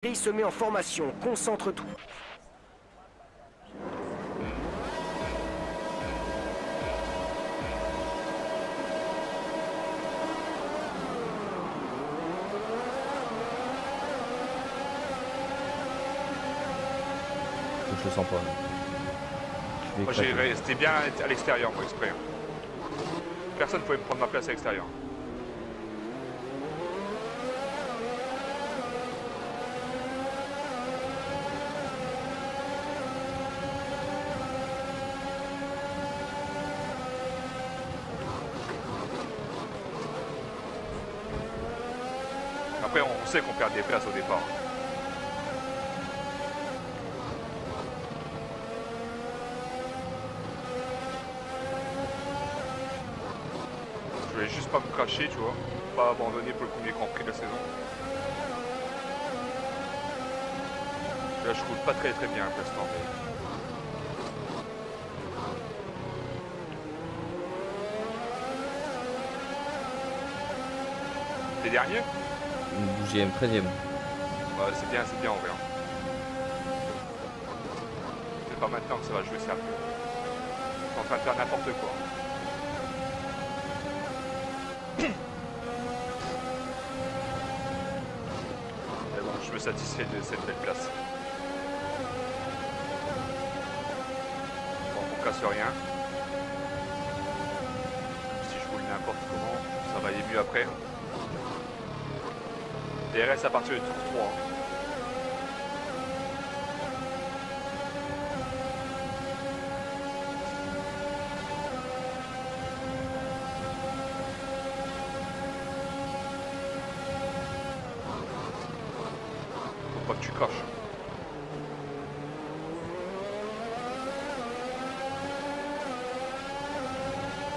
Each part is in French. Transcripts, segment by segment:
Il se met en formation, concentre-toi. Je le sens pas. Moi j'ai resté bien à l'extérieur, moi exprès. Personne ne pouvait me prendre ma place à l'extérieur. Après on sait qu'on perd des places au départ. Je voulais juste pas me cracher, tu vois, pas abandonner pour le premier Grand Prix de la saison. Là je roule pas très bien pour l'instant. T'es dernier? 12e, 13e. Ouais, c'est bien en vrai. C'est pas maintenant que ça va jouer ça. Je suis en train de faire n'importe quoi. Mais bon, je me satisfais de cette belle place. Bon, on casse rien. Si je roule n'importe comment, ça va aller mieux après. DRS à partir du tour 3. Faut pas que tu craches.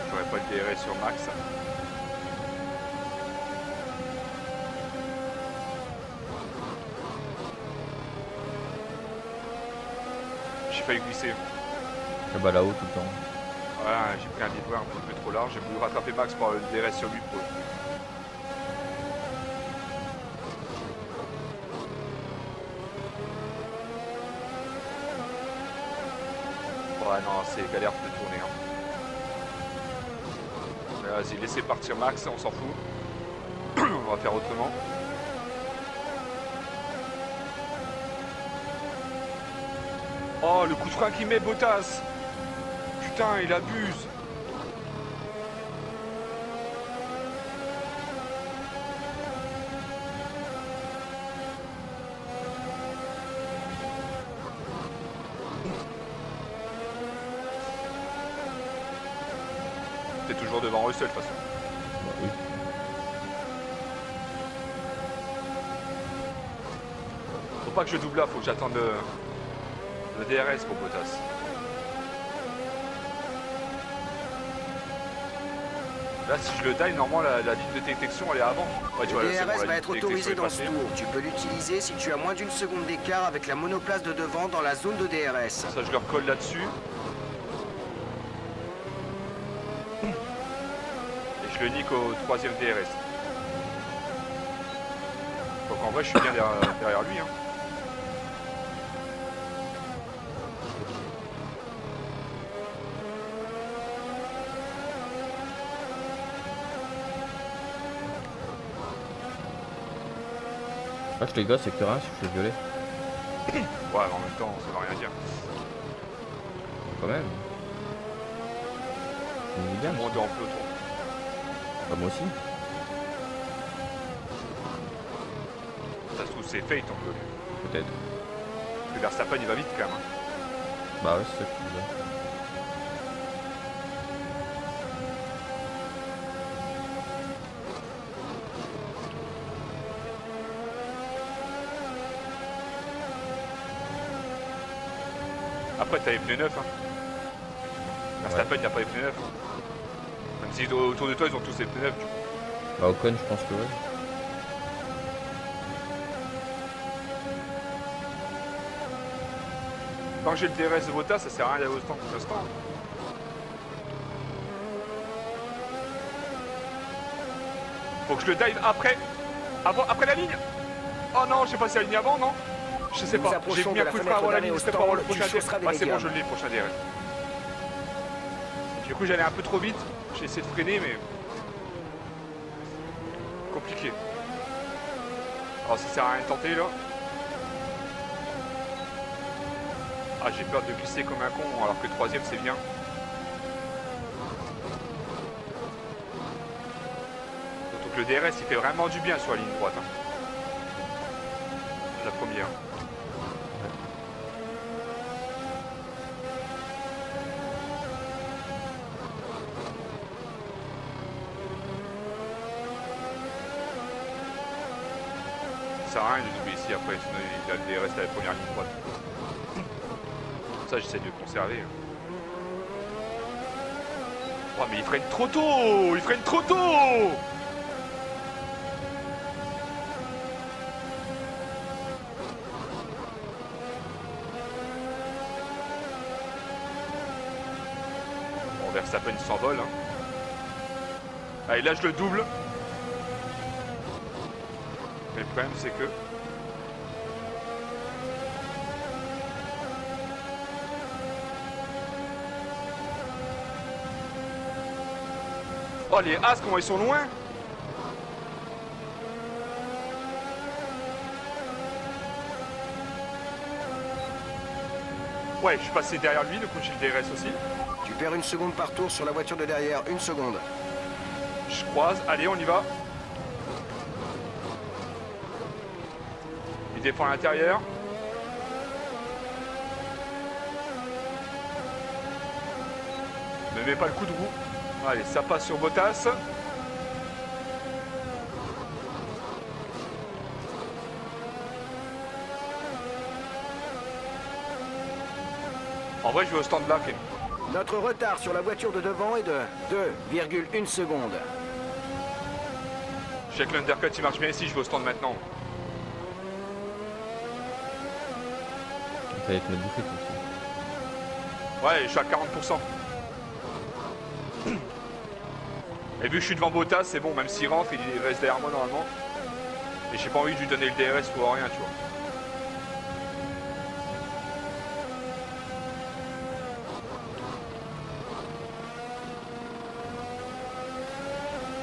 J'aurais pas le DRS sur max. J'ai failli glisser. Ah bah là-haut tout le temps. Voilà, j'ai pris un livreur un petit peu trop large. J'ai voulu rattraper Max par le DRS sur lui pour. Ouais, non, c'est galère de tourner. Hein. Vas-y, laissez partir Max, on s'en fout. On va faire autrement. Oh, le coup de frein qu'il met, Bottas! Putain, il abuse! T'es toujours devant Russell, de toute façon. Bah oui. Faut pas que je double là, faut que j'attende le DRS pour Bottas. Là, si je le taille, normalement, la ligne de détection, elle est avant. Ouais, tu vois, Le là, c'est bon, DRS la va ligne être de détection autorisé est dans ce passée. tour. Tu peux l'utiliser si tu as moins d'une seconde d'écart avec la monoplace de devant dans la zone de DRS. Ça, je le recolle là-dessus. Et je le nique au 3e DRS. Donc en vrai, je suis bien derrière lui. Hein. Ah, je les gars, secteur 1 si je fais violet. Ouais, mais en même temps, ça veut rien dire. Quand même. On est bien. Monter en peloton. Bah moi aussi. Ça se trouve, c'est fate en peu. Peut-être. Parce que Verstappen, il va vite quand même. Hein. Bah ouais, c'est ça que je disais. Après, t'as les pneus neufs. Hein. Verstappen, il n'y a pas les pneus neufs. Même si autour de toi, ils ont tous les pneus neufs. Bah Ocon, je pense que ouais. Tant que j'ai le DRS de Bottas, ça sert à rien d'aller au stand pour l'instant. Faut que je le dive après. Après la ligne. Oh non, j'ai passé la ligne avant, non? Je sais Nous pas. J'ai approchons mis de un la coup de fenêtre frein avant la d'arrêt ligne au exprès pour avoir le stand, prochain tu chausseras DRS. des Ah, c'est bon, médiums. je l'ai, le prochain DRS. Du coup, j'allais un peu trop vite. J'ai essayé de freiner, mais. Compliqué. Alors, ça sert à rien de tenter là. Ah, j'ai peur de glisser comme un con, alors que le troisième c'est bien. Surtout que le DRS il fait vraiment du bien sur la ligne droite. Hein. La première. Ça sert à rien de doubler ici après, sinon il a le DRS à la première ligne droite. Ça j'essaie de le conserver. Oh mais il freine trop tôt! Il freine trop tôt! Bon, Verstappen il s'envole. Hein. Allez là je le double. Mais le problème c'est que... Oh les As comment ils sont loin. Ouais je suis passé derrière lui, du coup j'ai le DRS aussi. Tu perds 1 seconde par tour sur la voiture de derrière, 1 seconde. Je croise, allez on y va. Il défend à l'intérieur. Ne mets pas le coup de roue. Allez, ça passe sur Bottas. En vrai, je vais au stand là. Okay. Notre retard sur la voiture de devant est de 2,1 secondes. Je sais que l'undercut il marche bien ici, je vais au stand maintenant. Ça va être notre bouffée comme ça. Ouais, je suis à 40%. Et vu que je suis devant Bottas, c'est bon, même s'il rentre, il reste derrière moi normalement. Et j'ai pas envie de lui donner le DRS pour rien, tu vois.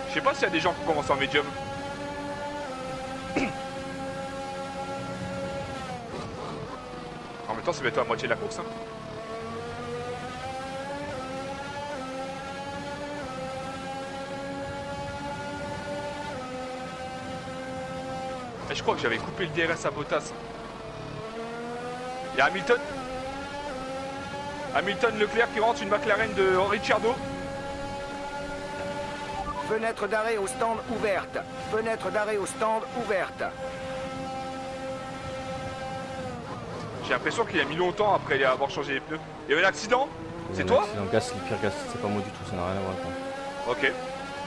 Je sais pas s'il y a des gens qui commencent en médium. En même temps, c'est bientôt à moitié de la course. Hein. Et je crois que j'avais coupé le DRS à Bottas. Il y a Hamilton. Hamilton Leclerc qui rentre, une McLaren de Ricciardo. Fenêtre d'arrêt au stand ouverte. Fenêtre d'arrêt au stand ouverte. J'ai l'impression qu'il a mis longtemps après avoir changé les pneus. Il y avait un accident? C'est toi? Gasly, Pierre Gasly, c'est pas moi du tout, ça n'a rien à voir. Quoi. Ok.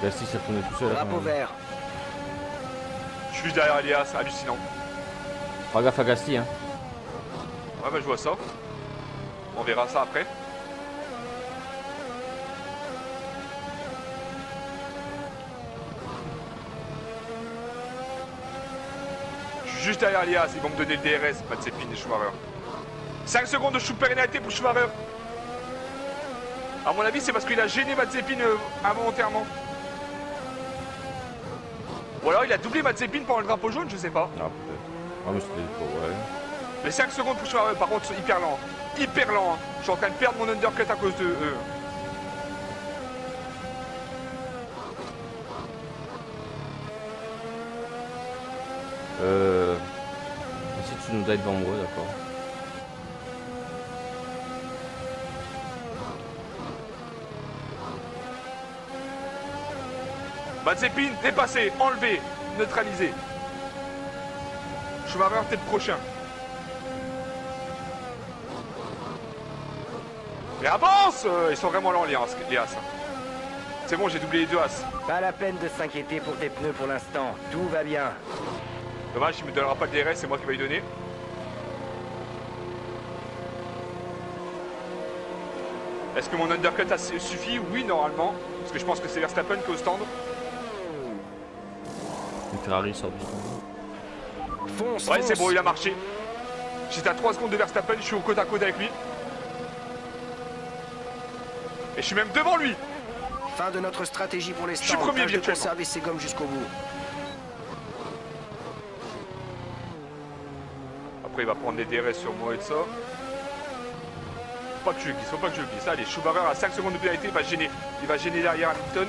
Gasly s'est retourné tout seul. Drapeau vert. Je suis juste derrière Elias, hallucinant. Pas gaffe à Gasly, hein. Ouais, bah je vois ça. On verra ça après. Je suis juste derrière Elias, ils vont me donner le DRS, Mazepin et Schumacher. 5 secondes de shoot pénalité pour Schumacher. A mon avis, c'est parce qu'il a gêné Mazepin involontairement. Ou alors il a doublé Mazepin pendant le drapeau jaune, je sais pas. Ah, peut-être. Ah, mais c'était pas ouais. Les 5 secondes pour Schumacher, par contre, sont hyper lents. Hyper lents. Je suis en train de perdre mon undercut à cause de eux. Si tu nous dois être devant moi, d'accord. Mazepin, dépassé, enlevé, neutralisé. Schumacher, t'es le prochain. Mais avance! Ils sont vraiment lents, les As. C'est bon, j'ai doublé les deux As. Pas la peine de s'inquiéter pour tes pneus pour l'instant. Tout va bien. Dommage, il me donnera pas le DRS, c'est moi qui vais lui donner. Est-ce que mon undercut a suffi? Oui, normalement. Parce que je pense que c'est Verstappen qui est au stand. Une Ferrari sort du stand. Fonce, Ouais, fonce. c'est bon, il a marché. J'étais à 3 secondes de Verstappen, je suis au côte à côte avec lui. Et je suis même devant lui. Fin de notre stratégie pour les Je suis stands. premier Tâche de virtuellement. conserver ses gommes jusqu'au bout. Après, il va prendre des DRS sur moi et tout ça. Faut pas que je le glisse, faut pas que je le glisse. Allez, Schumacher à 5 secondes de pénalité, il va gêner. Il va gêner derrière Hamilton.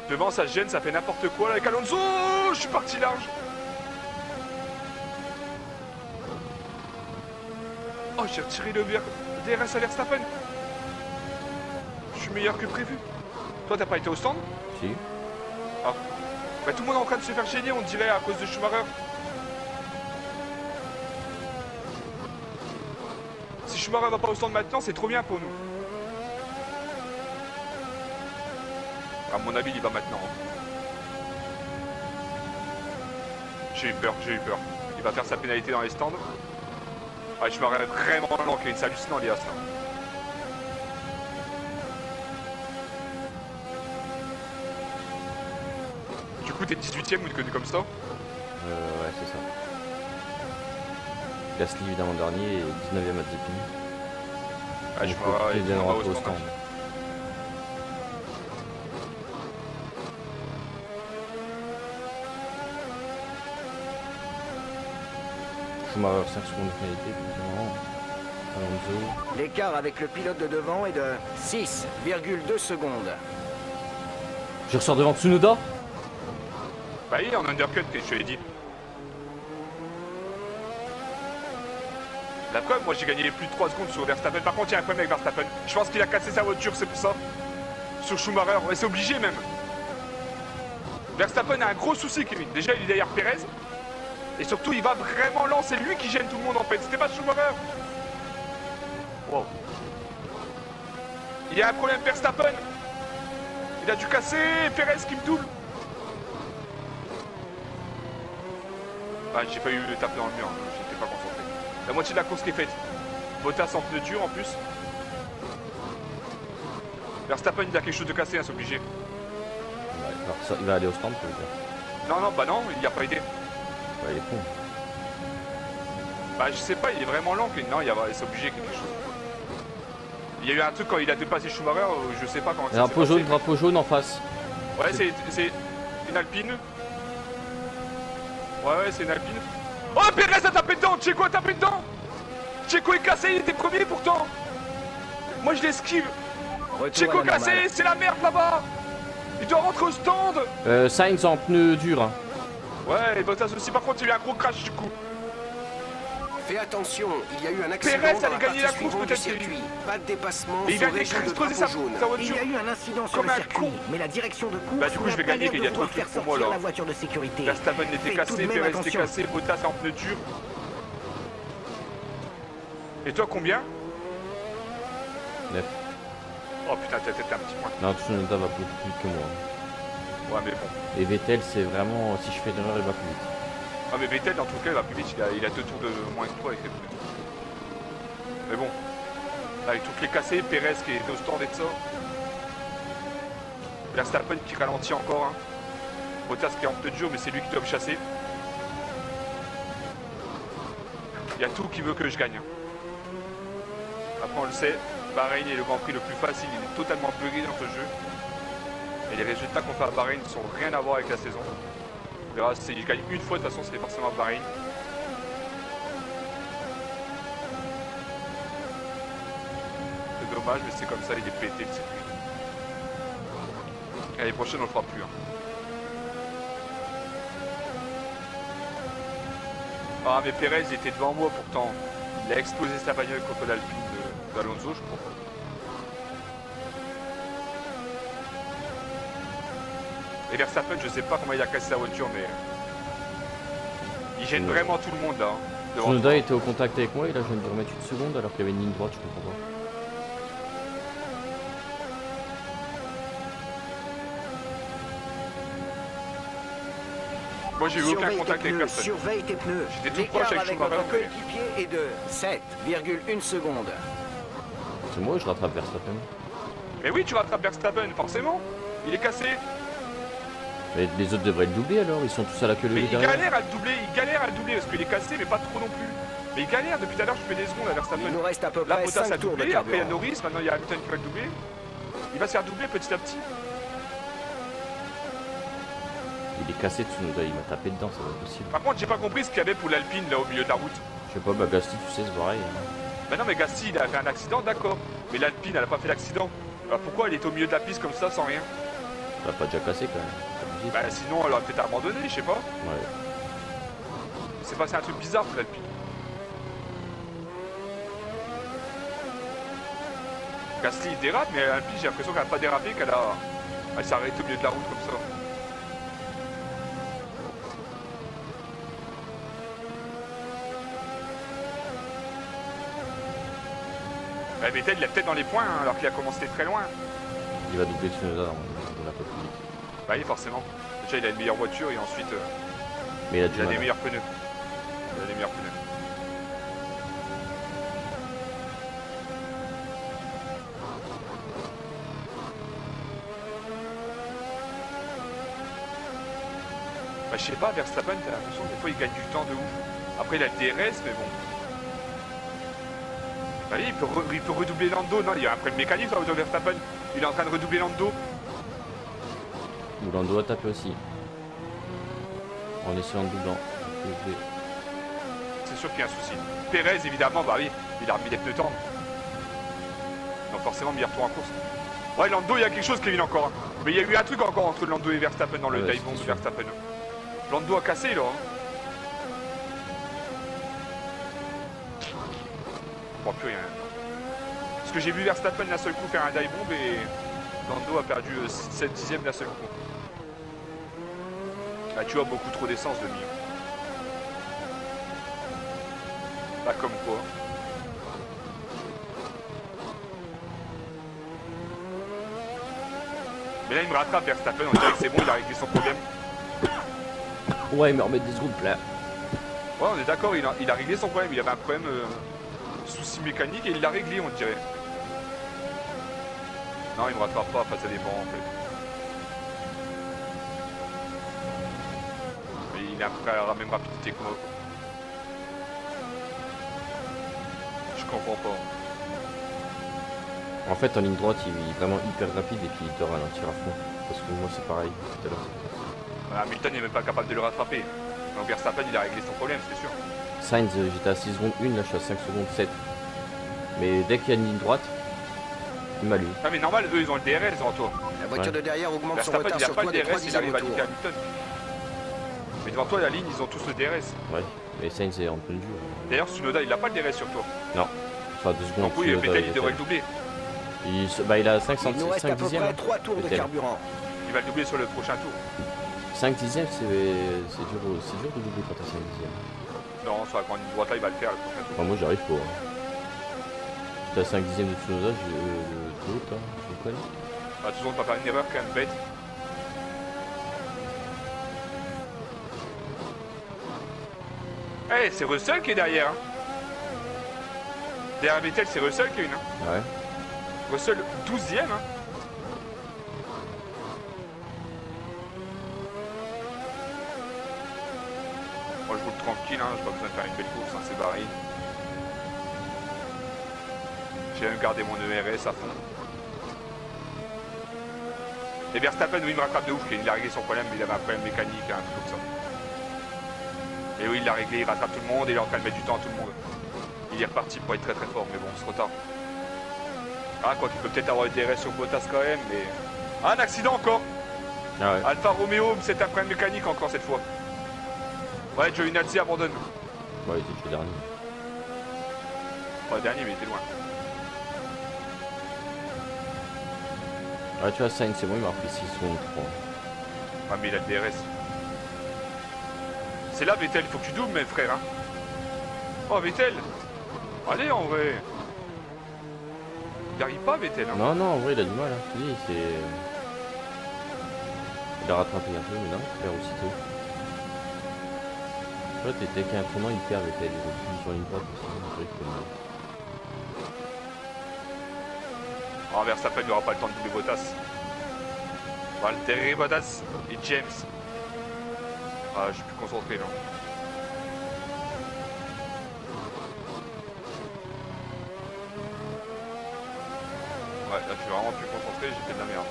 Devant, ça gêne, ça fait n'importe quoi là avec Alonso. Je suis parti large. Oh, j'ai retiré le DRS à Verstappen. Je suis meilleur que prévu. Toi, t'as pas été au stand? Si. Ah. Bah, tout le monde est en train de se faire gêner, on dirait, à cause de Schumacher. Si Schumacher va pas au stand maintenant, c'est trop bien pour nous. À mon avis, il y va maintenant. J'ai eu peur, j'ai eu peur. Il va faire sa pénalité dans les stands. Ah, Schumacher est vraiment lent, c'est hallucinant, les As, là. Du coup, t'es 18ème ou une connu comme ça? Ouais, c'est ça. Gasly évidemment dernier et 19ème à Zepin. Ah, Schumacher, il il viendra va au au stand. stand. Schumacher 5 secondes de pénalité, évidemment. Alonso. L'écart avec le pilote de devant est de 6,2 secondes. Je ressors devant Tsunoda. Bah, il est en undercut, je te l'ai dit. La preuve, moi j'ai gagné plus de 3 secondes sur Verstappen. Par contre, il y a un problème avec Verstappen. Je pense qu'il a cassé sa voiture, c'est pour ça. Sur Schumacher, ouais, c'est obligé même. Verstappen a un gros souci, Kevin. Déjà, il est derrière Perez. Et surtout, il va vraiment lent. C'est lui qui gêne tout le monde en fait. C'était pas Schumacher. Wow. Il y a un problème, Verstappen. Il a dû casser. Perez qui me double. Ah, j'ai pas eu le tape dans le mur. J'étais pas concentré. La moitié de la course qui est faite. Bottas en pneu dur en plus. Verstappen, il a quelque chose de cassé, hein, c'est obligé. Ouais, alors ça, il va aller au stand, tu veux dire. Non, non, bah non, il n'y a pas été. Ouais, il est con. Bah, je sais pas, il est vraiment lent. Non, c'est obligé quelque chose. Il y a eu un truc quand il a dépassé Schumacher, je sais pas comment ça s'est passé. Drapeau jaune en face. Ouais, c'est une Alpine. Ouais, c'est une Alpine. Oh, Perez a tapé dedans. Checo a tapé dedans. Checo est cassé, il était premier pourtant. Moi, je l'esquive. Checo cassé, c'est la merde là-bas. Il doit rentrer au stand. Sainz en pneu dur. Hein. Ouais, et Bottas aussi. Par contre, il y a eu un gros crash du coup. Fais attention, il y a eu un accident Perez dans la allait gagner partie la course, suivante du peut-être. circuit. Pas de dépassement Et il sous vient régime de d'exploser drapeau jaune. sa Il voiture. y a eu un incident sur Comme le un circuit, con. mais la direction de course Bah, du coup, je vais n'a pas gagner, l'air qu'il y a de trop de vouloir trucs faire pour moi, sortir là. la voiture de sécurité. Verstappen était Fais tout cassé, de même Perez était attention. cassé, Bottas en pneu dur. Et toi, combien? 9. Oh putain, t'as peut-être un petit point. Non, Tsunoda va plus vite que moi. Ouais, mais bon. Et Vettel, c'est vraiment, si je fais une erreur, il va plus vite. Ah, mais Vettel, dans tout cas, il va plus vite. Il a 2 tours de moins que toi avec les pneus. Mais bon. Là, avec toutes les cassées, Perez qui est au stand et tout ça. Verstappen qui ralentit encore. Hein. Bottas qui est en pneu dur, mais c'est lui qui doit me chasser. Il y a tout qui veut que je gagne. Après, on le sait, Bahreïn est le Grand Prix le plus facile. Il est totalement bugué dans ce jeu. Et les résultats qu'on fait à Bahreïn ne sont rien à voir avec la saison. On verra si je gagne une fois, de toute façon, c'est forcément à Bahreïn. C'est dommage, mais c'est comme ça, il est pété le circuit. L'année prochaine, on le fera plus. Hein. Ah, mais Perez, il était devant moi pourtant. Il a explosé sa bagnole contre l'Alpine d'Alonso, je crois. Et Verstappen, je sais pas comment il a cassé sa voiture, mais il gêne vraiment tout le monde là. Hein, devant Tsunoda toi. était au contact avec moi et là je viens de remettre une seconde alors qu'il y avait une ligne droite, je comprends pas. Moi j'ai eu aucun Surveille contact tes avec pneus, personne. surveille tes pneus. J'étais tout proche L'écart avec avec Schumacher, votre mais- coéquipier est de 7,1 secondes. C'est moi, je rattrape Verstappen. Mais oui, tu rattrapes Verstappen, forcément. Il est cassé. Mais les autres devraient le doubler alors, ils sont tous à la queue Mais levée il derrière. galère à le doubler, parce qu'il est cassé, mais pas trop non plus. Mais il galère, depuis tout à l'heure, je fais des secondes à Verstappen. Il nous reste à peu Là, près Bottas a 5 tours de doublé, après il y a carburant. Norris, maintenant il y a Hamilton qui va le doubler. Il va se faire doubler petit à petit. Il est cassé Tsunoda, il m'a tapé dedans, c'est pas possible. Par contre, j'ai pas compris ce qu'il y avait pour l'Alpine là au milieu de la route. Je sais pas, bah Gasly, tu sais, c'est pareil. Hein. Bah non, mais Gasly il a fait un accident, d'accord. Mais l'Alpine elle a pas fait d'accident. Alors pourquoi elle est au milieu de la piste comme ça sans rien? Ça l'a pas déjà cassé quand même. C'est abusé, Bah sinon elle aurait peut-être abandonné, je sais pas. Ouais. C'est passé un truc bizarre pour l'Alpine. Gasly il dérape, mais l'Alpine j'ai l'impression qu'elle a pas dérapé, elle s'est arrêtée au milieu de la route comme ça. Ouais, Vettel il est peut-être dans les points hein, alors qu'il a commencé très loin. Il va doubler Tsunoda dans la peu plus vite. Bah oui forcément. Déjà il a une meilleure voiture et ensuite Mais il a il du a mal. des meilleurs pneus. Il a des meilleurs pneus. Bah je sais pas, Verstappen, t'as l'impression que des fois il gagne du temps de ouf. Après il a le DRS mais bon. Bah oui, il peut redoubler Lando. Non, il y a un problème mécanique là, Verstappen. Il est en train de redoubler Lando. Ou Lando a tapé aussi. En essayant de doublant. C'est sûr qu'il y a un souci. Perez évidemment, bah oui, il a remis les pneus tendres. Donc forcément meilleur tour en course. Ouais, Lando, il y a quelque chose, Kevin, encore. Hein. Mais il y a eu un truc encore entre Lando et Verstappen dans le Ouais, dive bomb de Verstappen. Lando a cassé là. Hein. Bon, plus rien. Parce que j'ai vu Verstappen d'un seul coup faire un dive bomb et Lando a perdu 7 dixièmes d'un seul coup. Là, tu vois, beaucoup trop d'essence de milieu. Là, comme quoi. Mais là, il me rattrape Verstappen, on dirait que c'est bon, il a réglé son problème. Ouais, il me remet des secondes là. Ouais, on est d'accord, il a réglé son problème. Il avait un problème, souci mécanique et il l'a réglé, on dirait. Non, il me rattrape pas, enfin ça dépend en fait. Mais il a la même rapidité que moi. Je comprends pas. En fait, en ligne droite, il est vraiment hyper rapide et puis il doit ralentir à fond. Parce que moi, c'est pareil tout à l'heure. Hamilton n'est même pas capable de le rattraper. Donc Verstappen, il a réglé son problème, c'est sûr. Sainz, j'étais à 6 secondes 1, là je suis à 5 secondes 7. Mais dès qu'il y a une ligne droite, il m'allume. Ah mais normal, eux ils ont le DRS devant toi. La voiture de derrière augmente son Verstappen, retard il a sur pas toi le de 3 DRS, il dixièmes arrive au à niquer tour. Hamilton. Mais devant toi, la ligne, ils ont tous le DRS. Ouais, mais Sainz est en plein dur. D'ailleurs, Tsunoda, il a pas le DRS sur toi. Non, enfin 2 secondes. Donc oui, Tsunoda Vettel, et il devrait le doubler. Il a 5 Il nous reste à peu dixièmes. près 3 tours de Vettel. carburant. Il va le doubler sur le prochain tour. 5 dixièmes, c'est dur de doubler quand t'as 5 dixièmes. Non, sur la grande ligne droite là, il va le faire le prochain tour. Enfin, moi j'arrive pas. Hein. J'étais à 5 dixièmes de Tsunoda, de l'autre, hein, je le connais. Bah, de toute façon, on va faire une erreur quand même bête. Eh, c'est Russell qui est derrière. Hein. Derrière Vettel, c'est Russell qui est une. Hein. Ouais. Russell 12ème. Hein. Moi, je roule tranquille, hein. J'ai pas besoin de faire une belle course, hein. C'est barré. J'ai même gardé mon ERS à fond. Et Verstappen, oui, il me rattrape de ouf. Il a réglé son problème, mais il avait un problème mécanique, un truc comme ça. Et oui, il l'a réglé, il rattrape tout le monde et il est en train de mettre du temps à tout le monde. Il est reparti pour être très très fort, mais bon, c'est trop tard. Ah, quoi qu'il peut peut-être avoir le DRS sur Bottas quand même, mais... Ah, un accident encore. Ah ouais. Alfa Romeo, c'est un problème mécanique encore cette fois. Ouais, Giovinazzi abandonne. Ouais, il était le dernier. Pas le dernier, mais il était loin. Ah, tu vois, Sainz, c'est bon, il m'a repris 6 secondes 3. Ah, mais il a le DRS. C'est là, Vettel, il faut que tu doubles, mes frères. Hein. Oh, Vettel. Allez, en vrai. Il arrive pas, Vettel. Hein. Non, non, en vrai, il a du mal. Hein. Je te dis, c'est. Il a rattrapé un peu, mais non, il perd aussitôt. Tu vois, dès qu'il y a un tournant, il perd Vettel. Il est sur une droite aussi. C'est vrai qu'il peut mal. Oh, Verstappen n'aura pas le temps de doubler Bottas. Valtteri Bottas et James. Ah, je suis plus concentré là. Ouais, là je suis vraiment plus concentré, j'ai fait de la merde.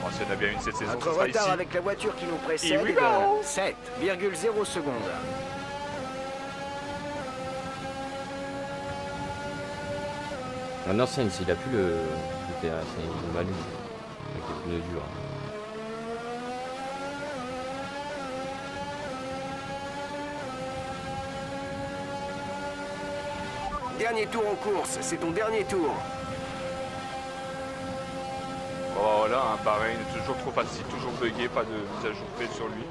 Oh, si on a bien une cette saison, Notre ça sera retard ici. avec la voiture qui nous précède Here we est de go. 7,0 secondes. Maintenant, Sainz, il a plus le malus avec les pneus durs. Dernier tour en course, c'est ton dernier tour. Bon, voilà, un Bahreïn toujours trop facile, toujours bugué, pas de mise à jour faite sur lui.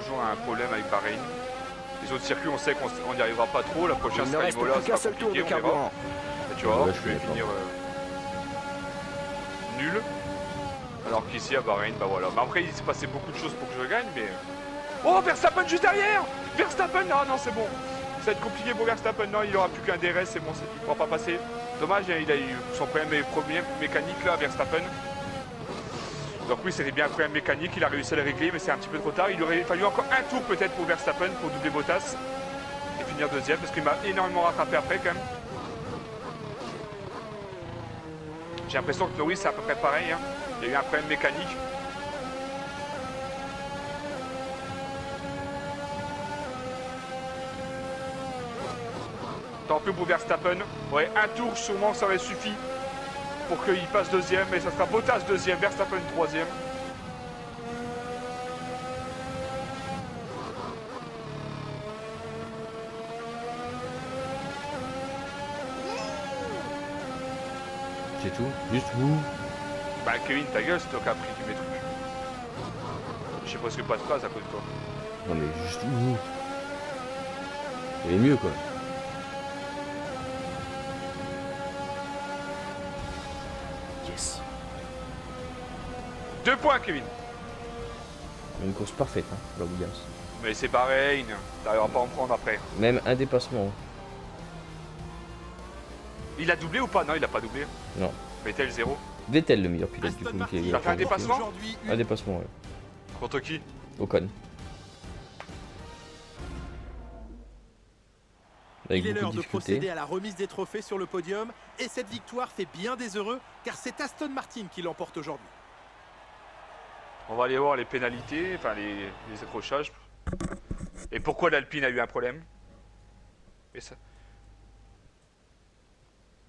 Toujours un problème avec Bahreïn. Les autres circuits, on sait qu'on n'y arrivera pas trop. La prochaine Il ne sera reste Imola, plus ça qu'un sera seul tour de compliqué, on verra. carburant. Et tu vas voir, Ouais, je je vais suis finir nul. Alors qu'ici à Bahreïn, bah voilà. Mais après, il s'est passé beaucoup de choses pour que je gagne, mais... Oh, Verstappen juste derrière. Verstappen, non, c'est bon. Ça va être compliqué pour Verstappen, non, il aura plus qu'un DRS, c'est bon, il ne pourra pas passer. Dommage, hein, il a eu son problème mécanique là, Verstappen. Donc oui, c'était bien un problème mécanique, il a réussi à le régler, mais c'est un petit peu trop tard. Il aurait fallu encore un tour peut-être pour Verstappen, pour doubler Bottas et finir deuxième, parce qu'il m'a énormément rattrapé après quand même. J'ai l'impression que Norris c'est à peu près pareil, hein. Il y a eu un problème mécanique. Tant pis pour Verstappen. Ouais, un tour sûrement ça aurait suffi pour qu'il passe deuxième, mais ça sera Bottas deuxième, Verstappen troisième. C'est tout. Juste vous. Bah Kevin, ta gueule, c'est toi qui as pris mes trucs. J'ai presque pas de place à côté de toi. Non mais juste vous. Il est mieux quoi. Yes. 2 points Kevin. Une course parfaite, hein, la Williams. Mais c'est Bahreïn, t'arriveras pas à en prendre après. Même un dépassement. Il a doublé ou pas? Non, il a pas doublé. Non. Vettel 0. Vettel le meilleur pilote du Aston coup. Martin Il a fait un dépassement aujourd'hui Un dépassement, ouais. Contre qui? Ocon. Avec Il est beaucoup l'heure de de difficultés. procéder à la remise des trophées sur le podium et cette victoire fait bien des heureux car c'est Aston Martin qui l'emporte aujourd'hui. On va aller voir les pénalités, enfin les accrochages. Et pourquoi l'Alpine a eu un problème? Et ça...